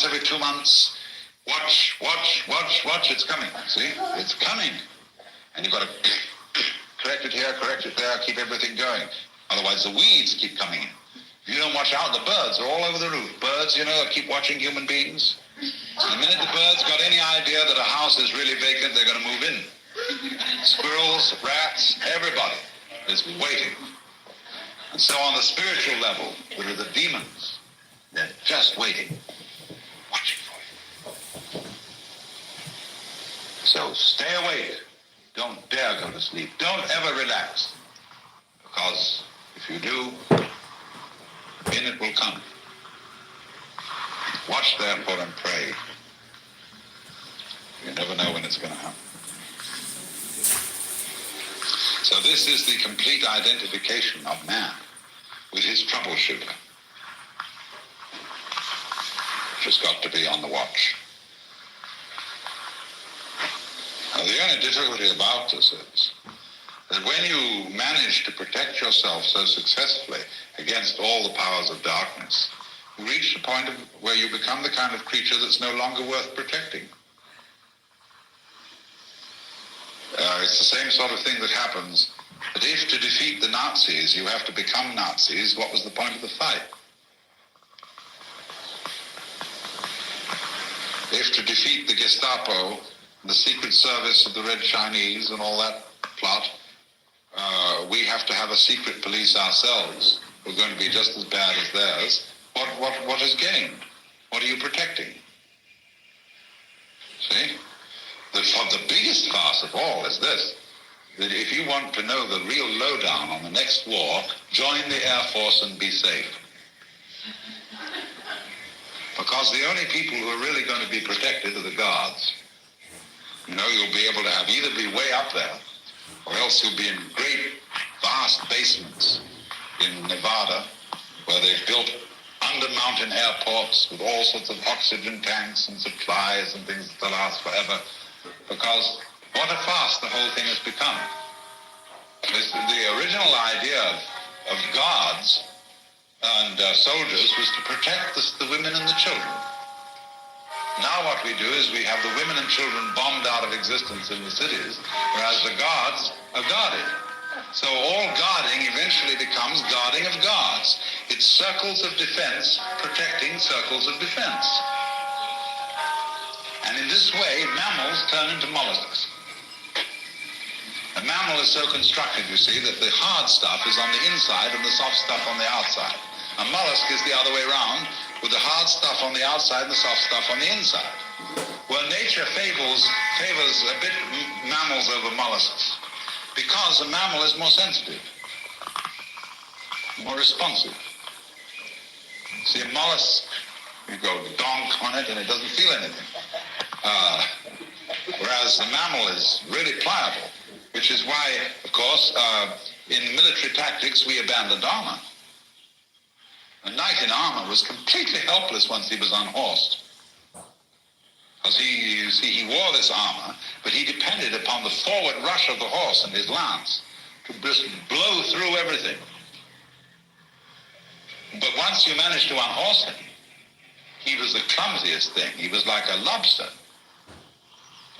once every 2 months, watch, it's coming. See? It's coming. And you've got to correct it here, correct it there, keep everything going. Otherwise the weeds keep coming in. If you don't watch out, the birds are all over the roof. Birds, keep watching human beings. The minute the birds got any idea that a house is really vacant, they're going to move in. Squirrels, rats, everybody is waiting. And so on the spiritual level, there are the demons. They're just waiting, watching for you. So stay awake. Don't dare go to sleep. Don't ever relax. Because if you do, in it will come. Watch therefore and pray. You never know when it's going to happen. So this is the complete identification of man with his troubleshooter. Just got to be on the watch. Now, the only difficulty about this is that when you manage to protect yourself so successfully against all the powers of darkness, you reach the point where you become the kind of creature that's no longer worth protecting. It's the same sort of thing that happens, that if to defeat the Nazis you have to become Nazis, what was the point of the fight? If to defeat the Gestapo, the Secret Service of the Red Chinese and all that plot, we have to have a secret police ourselves. We're going to be just as bad as theirs. What is gained? What are you protecting? See? The biggest farce of all is this, that if you want to know the real lowdown on the next war, join the Air Force and be safe. Because the only people who are really going to be protected are the guards. You'll be able to have either be way up there, or else you'll be in great, vast basements in Nevada, where they've built under-mountain airports with all sorts of oxygen tanks and supplies and things that last forever. Because what a farce the whole thing has become. The original idea of guards and soldiers was to protect the women and the children. Now what we do is we have the women and children bombed out of existence in the cities, whereas the guards are guarded. So all guarding eventually becomes guarding of guards. It's circles of defense protecting circles of defense. And in this way, mammals turn into mollusks. A mammal is so constructed, you see, that the hard stuff is on the inside and the soft stuff on the outside. A mollusk is the other way around, with the hard stuff on the outside and the soft stuff on the inside. Well, nature favors a bit mammals over mollusks, because a mammal is more sensitive, more responsive. See, a mollusk, you go donk on it and it doesn't feel anything. Whereas the mammal is really pliable, which is why, of course, in military tactics we abandoned armor. A knight in armor was completely helpless once he was unhorsed. Because he wore this armor, but he depended upon the forward rush of the horse and his lance to just blow through everything. But once you managed to unhorse him, he was the clumsiest thing. He was like a lobster.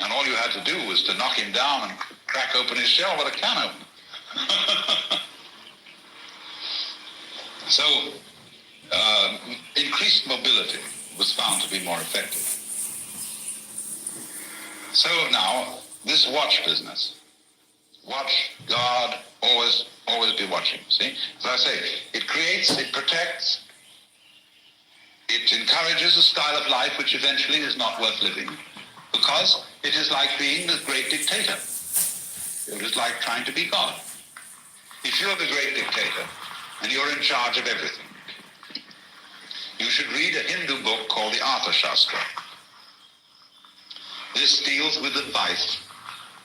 And all you had to do was to knock him down and crack open his shell with a can opener. So, increased mobility was found to be more effective. So now, this watch business. Watch, guard, always be watching, see? As I say, it creates, it protects, it encourages a style of life which eventually is not worth living, because it is like being the great dictator. It is like trying to be God. If you're the great dictator, and you're in charge of everything, you should read a Hindu book called the Artha Shastra. This deals with advice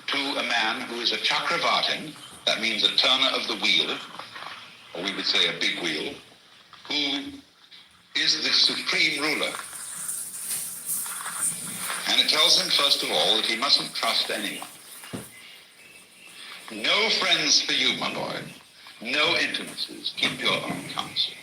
to a man who is a Chakravartin, that means a turner of the wheel, or we would say a big wheel, who is the supreme ruler. And it tells him, first of all, that he mustn't trust anyone. No friends for you, my boy. No intimacies. Keep your own counsel.